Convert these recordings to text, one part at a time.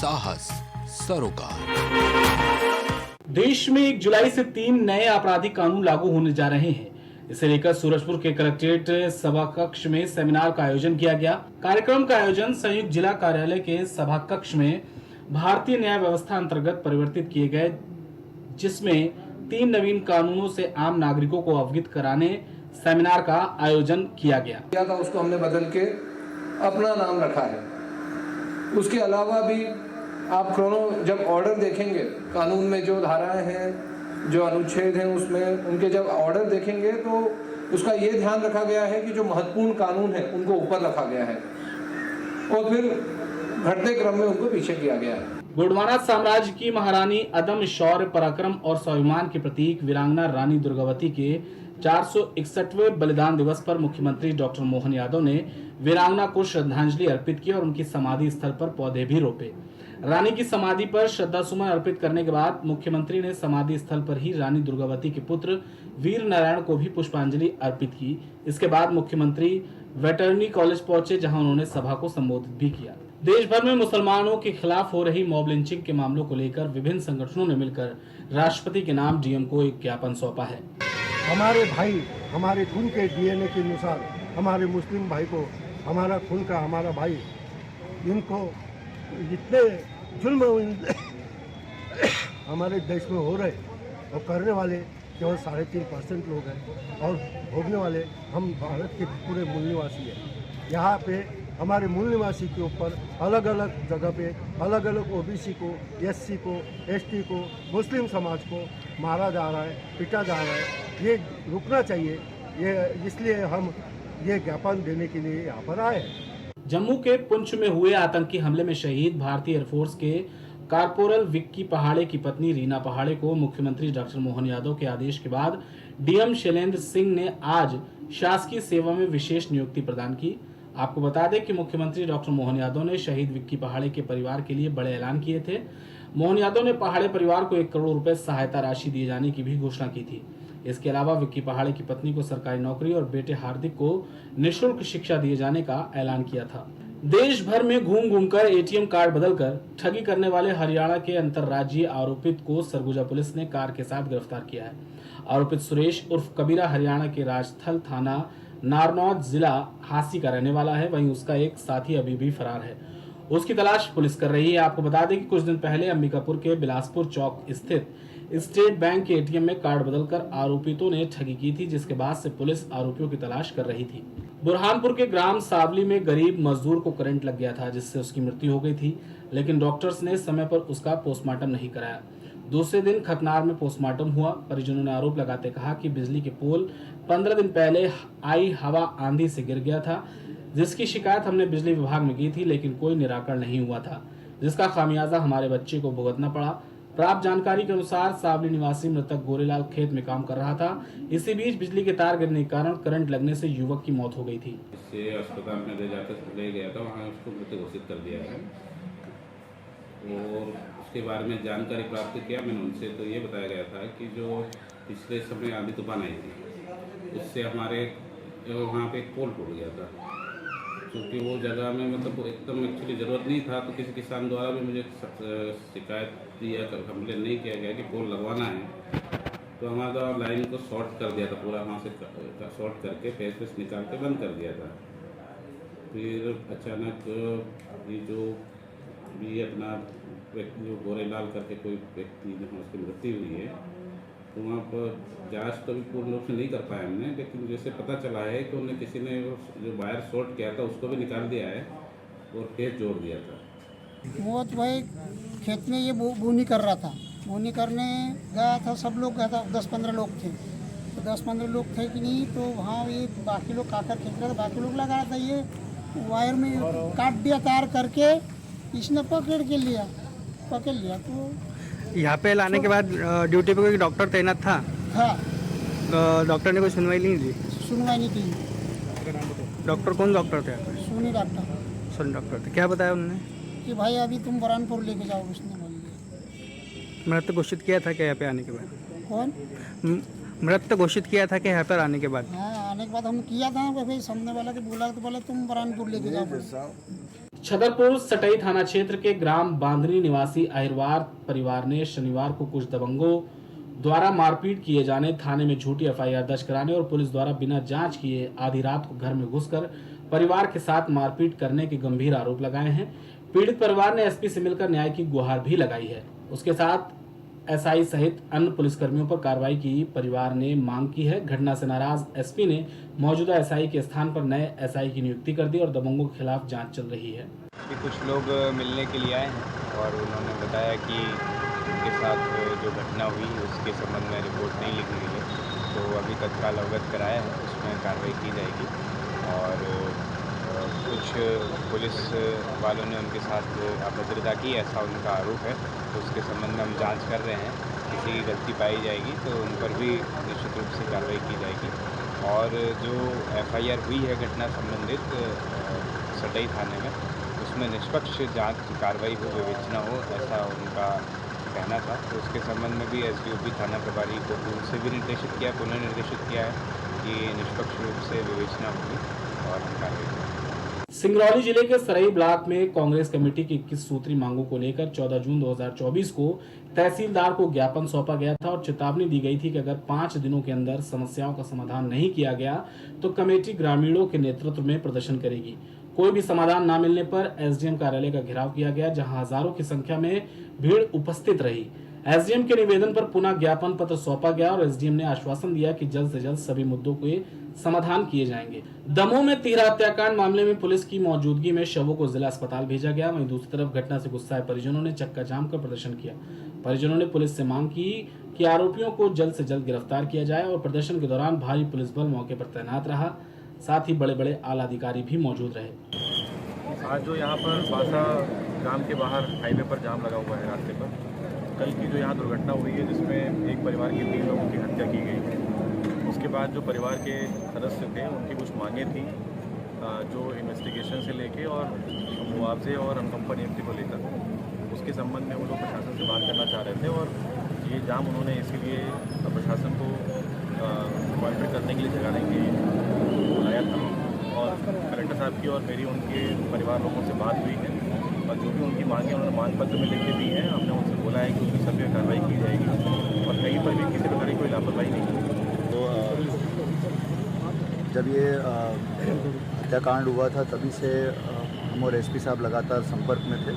साहस सरोकार। देश में 1 जुलाई से 3 नए आपराधिक कानून लागू होने जा रहे हैं। इसे लेकर सूरजपुर के कलेक्ट्रेट सभा कक्ष में सेमिनार का आयोजन किया गया। कार्यक्रम का आयोजन संयुक्त जिला कार्यालय के सभा कक्ष में भारतीय न्याय व्यवस्था अंतर्गत परिवर्तित किए गए, जिसमें 3 नवीन कानूनों से आम नागरिकों को अवगत कराने सेमिनार का आयोजन किया गया। उसको हमने बदल के अपना नाम रखा है। उसके अलावा भी आप जब ऑर्डर देखेंगे, कानून में जो धाराएं हैं, जो अनुच्छेद हैं, उसमें उनके जब ऑर्डर देखेंगे तो उसका ये ध्यान रखा गया है कि जो महत्वपूर्ण कानून है उनको ऊपर रखा गया है और फिर घटते क्रम में उनको पीछे किया गया है। गोंडवाना साम्राज्य की महारानी अदम्य शौर्य, पराक्रम और स्वाभिमान के प्रतीक वीरांगना रानी दुर्गावती के 461वें बलिदान दिवस पर मुख्यमंत्री डॉक्टर मोहन यादव ने वीरांगना को श्रद्धांजलि अर्पित की और उनकी समाधि स्थल पर पौधे भी रोपे। रानी की समाधि पर श्रद्धा सुमन अर्पित करने के बाद मुख्यमंत्री ने समाधि स्थल पर ही रानी दुर्गावती के पुत्र वीर नारायण को भी पुष्पांजलि अर्पित की। इसके बाद मुख्यमंत्री वेटरनरी कॉलेज पहुंचे, जहां उन्होंने सभा को संबोधित भी किया। देश भर में मुसलमानों के खिलाफ हो रही मॉब लिंचिंग के मामलों को लेकर विभिन्न संगठनों ने मिलकर राष्ट्रपति के नाम डीएम को एक ज्ञापन सौंपा है। हमारे भाई हमारे खून के डीएनए के अनुसार हमारे मुस्लिम भाई को, हमारा खून का हमारा भाई, इनको जितने जुल्म हमारे देश में हो रहे और करने वाले केवल 3.5% लोग हैं और भोगने वाले हम भारत के पूरे मूल निवासी हैं। यहाँ पे हमारे मूल निवासी के ऊपर अलग अलग जगह पे अलग अलग ओबीसी को, एससी को, एसटी को, मुस्लिम समाज को मारा जा रहा है, पीटा जा रहा है। ये रुकना चाहिए। ये इसलिए हम ये ज्ञापन देने के लिए यहाँ पर आए हैं। जम्मू के पुंछ में हुए आतंकी हमले में शहीद भारतीय एयरफोर्स के कारपोरल विक्की पहाड़े की पत्नी रीना पहाड़े को मुख्यमंत्री डॉक्टर मोहन यादव के आदेश के बाद डीएम शैलेंद्र सिंह ने आज शासकीय सेवा में विशेष नियुक्ति प्रदान की। आपको बता दें कि मुख्यमंत्री डॉक्टर मोहन यादव ने शहीद विक्की पहाड़े के परिवार के लिए बड़े ऐलान किए थे। मोहन यादव ने पहाड़े परिवार को 1 करोड़ रुपए सहायता राशि दिए जाने की भी घोषणा की थी। इसके अलावा विक्की पहाड़े की पत्नी को सरकारी नौकरी और बेटे हार्दिक को निःशुल्क शिक्षा दिए जाने का ऐलान किया था। देश भर में घूम घूमकर एटीएम कार्ड बदलकर ठगी करने वाले हरियाणा के अंतर्राज्यीय आरोपित को सरगुजा पुलिस ने कार के साथ गिरफ्तार किया है। आरोपित सुरेश उर्फ कबीरा हरियाणा के राजस्थल थाना नारनौल जिला हांसी का रहने वाला है। वहीं उसका एक साथी अभी भी फरार है। उसकी तलाश पुलिस कर रही है। आपको बता दें कि कुछ दिन पहले अंबिकापुर के बिलासपुर चौक स्थित स्टेट बैंक के एटीएम में कार्ड बदलकर आरोपितों ने ठगी की थी, जिसके बाद से पुलिस आरोपियों की तलाश कर रही थी। बुरहानपुर के ग्राम सावली में गरीब मजदूर को करंट लग गया था, जिससे उसकी मृत्यु हो गई थी, लेकिन डॉक्टर्स ने समय पर उसका पोस्टमार्टम नहीं कराया। दूसरे दिन खतनार में पोस्टमार्टम हुआ। परिजनों ने आरोप लगाते कहा कि बिजली के पोल 15 दिन पहले आई हवा आंधी से गिर गया था, जिसकी शिकायत हमने बिजली विभाग में की थी, लेकिन कोई निराकरण नहीं हुआ था, जिसका खामियाजा हमारे बच्चे को भुगतना पड़ा। प्राप्त जानकारी के अनुसार सावली निवासी मृतक गोरेलाल खेत में काम कर रहा था। इसी बीच बिजली के तार गिरने के कारण करंट लगने से युवक की मौत हो गई थी। इससे अस्पताल में ले गया था, वहाँ उसको मृत घोषित कर दिया है और उसके बारे में जानकारी प्राप्त किया मैंने उनसे, तो ये बताया गया था कि जो पिछले समय आंधी तूफान आई थी, उससे हमारे वहाँ पे एक पोल टूट गया था, क्योंकि वो जगह में मतलब एकदम एक्चुअली ज़रूरत नहीं था। तो किसी किसान द्वारा भी मुझे शिकायत दिया, कंप्लेन नहीं किया गया कि पोल लगवाना है, तो हमारा लाइन को शॉर्ट कर दिया था पूरा, वहाँ से शॉर्ट करके फेस निकाल के बंद कर दिया था। फिर अचानक ये जो भी अपना व्यक्ति जो गोरेलाल करके कोई व्यक्ति जहाँ उसकी मृत्यु हुई है, तो वहाँ पर जांच तो भी पूर्ण रूप से नहीं कर पाए हमने, लेकिन जैसे पता चला है कि उन्हें किसी ने जो वायर शॉर्ट किया था उसको भी निकाल दिया है और खेत जोड़ दिया था। वो तो भाई खेत में ये बोनी कर रहा था, बोनी करने गया था, सब लोग गया था, 10-15 लोग थे। तो 10-15 लोग थे कि नहीं, तो वहाँ ये बाकी लोग काकर खींच रहा था, बाकी लोग लगा रहा था, ये वायर में काट दिया तार करके, इसने पकड़ लिया। तो यहाँ पे लाने के बाद ड्यूटी पे कोई डॉक्टर तैनात था? हाँ। डॉक्टर ने कोई सुनवाई नहीं दी? सुनवाई नहीं की। डॉक्टर कौन डॉक्टर थे? सुनी डॉक्टर। सुन डॉक्टर थे। क्या बताया उन्होंने? कि भाई अभी तुम बुरहानपुर लेके जाओ, उसने बोल दिया। मृत घोषित किया था क्या यहाँ पे आने के बाद? कौन? मृत घोषित किया था क्या यहाँ पर आने के बाद? हाँ, आने के बाद हम किया था, भाई सामने वाला के बोला तो बोला तुम बुरहानपुर लेके जाओ। छतरपुर सटई थाना क्षेत्र के ग्राम बांधनी निवासी अहिरवार परिवार ने शनिवार को कुछ दबंगों द्वारा मारपीट किए जाने, थाने में झूठी एफआईआर दर्ज कराने और पुलिस द्वारा बिना जांच किए आधी रात को घर में घुसकर परिवार के साथ मारपीट करने के गंभीर आरोप लगाए हैं। पीड़ित परिवार ने एसपी से मिलकर न्याय की गुहार भी लगाई है। उसके साथ एसआई सहित अन्य पुलिसकर्मियों पर कार्रवाई की परिवार ने मांग की है। घटना से नाराज एसपी ने मौजूदा एसआई के स्थान पर नए एसआई की नियुक्ति कर दी और दबंगों के खिलाफ जांच चल रही है। कुछ लोग मिलने के लिए आए हैं और उन्होंने बताया कि उनके साथ जो घटना हुई उसके संबंध में रिपोर्ट नहीं लिखी गई है, तो अभी तत्काल अवगत कराया है, उसमें कार्रवाई की जाएगी। और कुछ पुलिस वालों ने उनके साथ अभद्रता की, ऐसा उनका आरोप है, तो उसके संबंध में हम जांच कर रहे हैं। किसी की गलती पाई जाएगी तो उन पर भी निश्चित रूप से कार्रवाई की जाएगी। और जो एफआईआर हुई है घटना संबंधित सटई थाने में, उसमें निष्पक्ष जांच कार्रवाई हो, विवेचना हो, ऐसा उनका कहना था। तो उसके संबंध में भी एसडीओपी थाना प्रभारी को उनसे भी निर्देशित किया, पुनः निर्देशित किया है कि निष्पक्ष रूप से विवेचना होगी और हम कार्रवाई करेंगे। सिंगरौली जिले के सरई ब्लॉक में कांग्रेस कमेटी की 21 सूत्री मांगों को लेकर 14 जून 2024 को तहसीलदार को ज्ञापन सौंपा गया था और चेतावनी दी गई थी कि अगर 5 दिनों के अंदर समस्याओं का समाधान नहीं किया गया तो कमेटी ग्रामीणों के नेतृत्व में प्रदर्शन करेगी। कोई भी समाधान न मिलने पर एसडीएम कार्यालय का घेराव किया गया, जहां हजारों की संख्या में भीड़ उपस्थित रही। एसडीएम के निवेदन पर पुनः ज्ञापन पत्र सौंपा गया और एसडीएम ने आश्वासन दिया कि जल्द से जल्द सभी मुद्दों के समाधान किए जाएंगे। दमोह में तिहरा हत्याकांड मामले में पुलिस की मौजूदगी में शवों को जिला अस्पताल भेजा गया। वहीं दूसरी तरफ घटना से गुस्साए परिजनों ने चक्का जाम कर प्रदर्शन किया। परिजनों ने पुलिस से मांग की कि आरोपियों को जल्द से जल्द गिरफ्तार किया जाए और प्रदर्शन के दौरान भारी पुलिस बल मौके पर तैनात रहा, साथ ही बड़े बड़े आला अधिकारी भी मौजूद रहे। आज जो यहाँ पर बासा गांव के बाहर हाईवे पर जाम लगा हुआ है रास्ते पर, कल की जो यहाँ दुर्घटना हुई है जिसमें एक परिवार के 3 लोगों की हत्या की गई, उसके बाद जो परिवार के सदस्य थे उनकी कुछ मांगें थी, जो इन्वेस्टिगेशन से लेके और मुआवजे और अनकंपा नियुक्ति को लेकर, उसके संबंध में वो लोग प्रशासन से बात करना चाह रहे थे। और ये जाम उन्होंने इसीलिए प्रशासन को मॉनिटर करने के लिए जगाने के लिए बुलाया था। और कलेक्टर साहब की और मेरी उनके परिवार लोगों से बात हुई है और जो भी उनकी मांगें उन्होंने मांग पत्र में लिख के दी है, हमने उनसे बोला है कि उनकी सब पे कार्रवाई की जाएगी और कहीं पर भी किसी प्रकार की कोई लापरवाही नहीं होगी। तो जब ये हत्याकांड हुआ था तभी से हम और एसपी साहब लगातार संपर्क में थे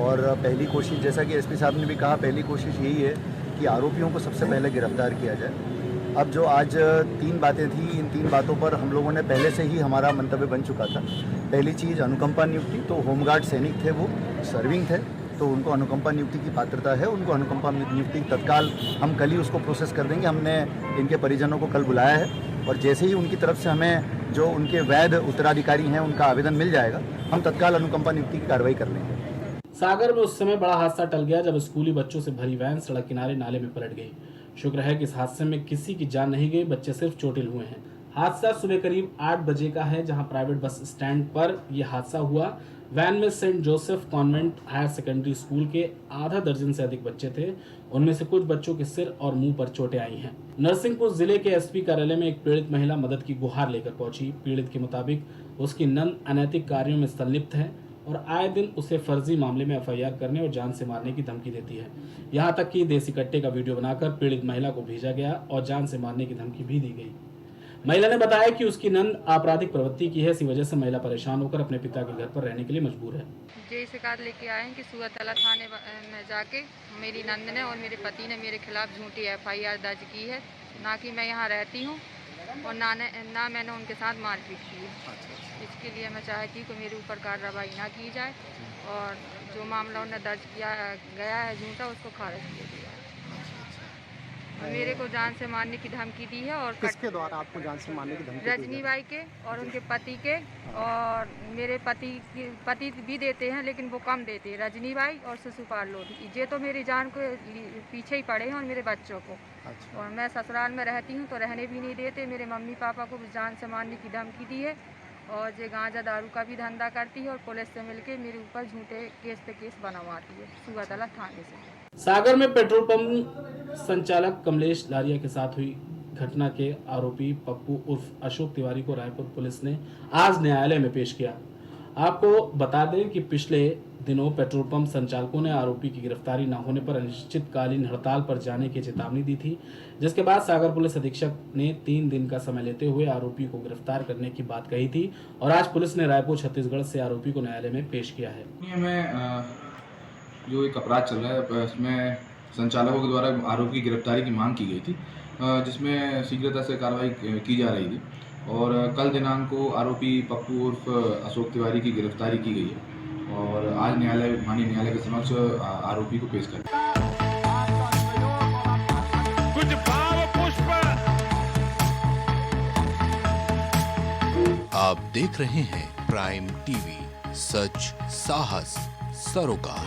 और पहली कोशिश, जैसा कि एसपी साहब ने भी कहा, पहली कोशिश यही है कि आरोपियों को सबसे पहले गिरफ्तार किया जाए। अब जो आज 3 बातें थी, इन 3 बातों पर हम लोगों ने पहले से ही हमारा मंतव्य बन चुका था। पहली चीज़ अनुकंपा नियुक्ति, तो होमगार्ड सैनिक थे, वो सर्विंग थे, तो उनको अनुकंपा नियुक्ति की पात्रता है, उनको अनुकंपा नियुक्ति तत्काल हम कल ही उसको प्रोसेस कर देंगे। हमने इनके परिजनों को कल बुलाया है और जैसे ही उनकी तरफ से हमें जो उनके वैध उत्तराधिकारी हैं उनका आवेदन मिल जाएगा, हम तत्काल अनुकंपा नियुक्ति की कार्रवाई कर लेंगे। सागर में उस समय बड़ा हादसा टल गया जब स्कूली बच्चों से भरी वैन सड़क किनारे नाले में पलट गई। शुक्र है कि इस हादसे में किसी की जान नहीं गई, बच्चे सिर्फ चोटिल हुए हैं। हादसा सुबह करीब 8 बजे का है, जहां प्राइवेट बस स्टैंड पर यह हादसा हुआ। वैन में Saint Joseph convent higher secondary school के आधा दर्जन से अधिक बच्चे थे। उनमें से कुछ बच्चों के सिर और मुंह पर चोटें आई हैं। नरसिंहपुर जिले के एसपी कार्यालय में एक पीड़ित महिला मदद की गुहार लेकर पहुंची। पीड़ित के मुताबिक उसकी नंद अनैतिक कार्यों में संलिप्त है और आए दिन उसे फर्जी मामले में एफआईआर करने और जान से मारने की धमकी देती है। यहां तक कि देसी कट्टे का वीडियो बनाकर पीड़ित महिला को भेजा गया और जान से मारने की धमकी भी दी गई। महिला ने बताया कि उसकी नंद आपराधिक प्रवृत्ति की है, इसी वजह से महिला परेशान होकर अपने पिता के घर पर रहने के लिए मजबूर है। ये शिकायत लेके आए हैं कि सूरतला थाने में जाके मेरी नंद ने और मेरे पति ने मेरे खिलाफ झूठी एफआईआर दर्ज की है, ना कि मैं यहाँ रहती हूँ और ना मैंने उनके साथ मारपीट की है। इसके लिए मैं चाहती हूँ कि मेरे ऊपर कार्रवाई ना की जाए और जो मामला उन्हें दर्ज किया गया है झूठा, उसको खारिज किया जाए। मेरे को जान से मारने की धमकी दी है। और किसके द्वारा आपको जान से मारने की धमकी? रजनी बाई के और उनके पति के, और मेरे पति भी देते हैं लेकिन वो कम देते हैं, रजनी बाई और शिशुपाल लोधी। ये तो मेरी जान को पीछे ही पड़े हैं और मेरे बच्चों को। अच्छा। और मैं ससुराल में रहती हूँ तो रहने भी नहीं देते। मेरे मम्मी पापा को भी जान से मारने की धमकी दी है और ये गांजा दारू का भी धंधा करती है और पुलिस से मिलके मेरे ऊपर झूठे केस पे केस बनवाती है सूरतला थाने से। सागर में पेट्रोल पंप संचालक कमलेश लारिया के साथ हुई घटना के आरोपी पप्पू उर्फ अशोक तिवारी को रायपुर पुलिस ने आज न्यायालय में पेश किया। आपको बता दें कि पिछले दिनों पेट्रोल पंप संचालकों ने आरोपी की गिरफ्तारी न होने पर अनिश्चितकालीन हड़ताल पर जाने की चेतावनी दी थी, जिसके बाद सागर पुलिस अधीक्षक ने 3 दिन का समय लेते हुए आरोपी को गिरफ्तार करने की बात कही थी और आज पुलिस ने रायपुर छत्तीसगढ़ से आरोपी को न्यायालय में पेश किया है। में जो एक अपराध चल रहा है इसमें संचालकों के द्वारा आरोपी की गिरफ्तारी की मांग की गई थी, जिसमें शीघ्रता से कार्रवाई की जा रही थी और कल दिनांक को आरोपी पप्पू उर्फ अशोक तिवारी की गिरफ्तारी की गई है और आज माननीय न्यायालय के समक्ष आरोपी को पेश करें। कुछ भाव पुष्प। आप देख रहे हैं प्राइम टीवी, सच साहस सरोकार।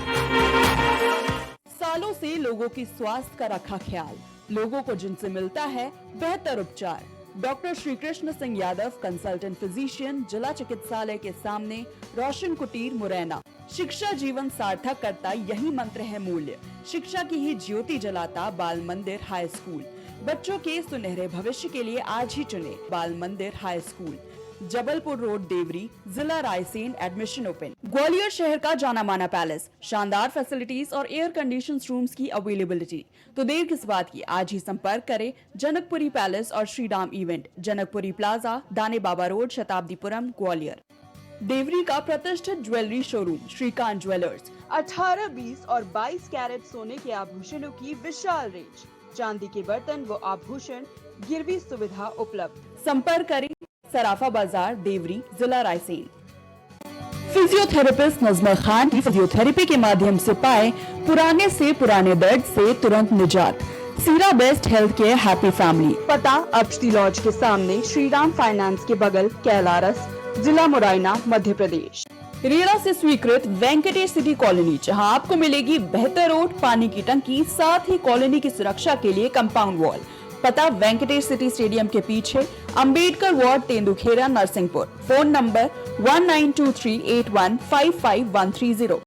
सालों से लोगों की स्वास्थ्य का रखा ख्याल, लोगों को जिनसे मिलता है बेहतर उपचार। Doctor Shri Krishna Singh Yadav, consultant physician, जिला चिकित्सालय के सामने, रोशन कुटीर, मुरैना। शिक्षा जीवन सार्थक करता यही मंत्र है मूल्य। शिक्षा की ही ज्योति जलाता बाल मंदिर हाई स्कूल। बच्चों के सुनहरे भविष्य के लिए आज ही चुने Bal Mandir high school, Jabalpur road, Deori, जिला रायसेन। Admission open. ग्वालियर शहर का जाना माना पैलेस, शानदार फैसिलिटीज और एयर कंडीशन रूम्स की अवेलेबिलिटी। तो देर किस बात की, आज ही संपर्क करें जनकपुरी पैलेस और श्रीराम इवेंट, जनकपुरी प्लाजा, दाने बाबा रोड, शताब्दीपुरम, ग्वालियर। देवरी का प्रतिष्ठित ज्वेलरी शोरूम श्रीकांत ज्वेलर्स, 18, 20 और 22 कैरेट सोने के आभूषणों की विशाल रेंज, चांदी के बर्तन व आभूषण, गिरवी सुविधा उपलब्ध। संपर्क करें सराफा बाजार, देवरी, जिला रायसेन। फिजियोथेरेपिस्ट नजमा खान की फिजियोथेरेपी के माध्यम से पाए पुराने से पुराने दर्द से तुरंत निजात। सीरा best health care happy family, पता अक्षती लॉज के सामने, श्रीराम फाइनेंस के बगल, कैलारस, जिला मुरैना, मध्य प्रदेश। रेरा से स्वीकृत वेंकटेश सिटी कॉलोनी, जहां आपको मिलेगी बेहतर रोड, पानी की टंकी, साथ ही कॉलोनी की सुरक्षा के लिए कंपाउंड वॉल। पता वेंकटेश सिटी स्टेडियम के पीछे, Ambedkar ward, Tendukheda, Narsinghpur. Phone number 192381553130।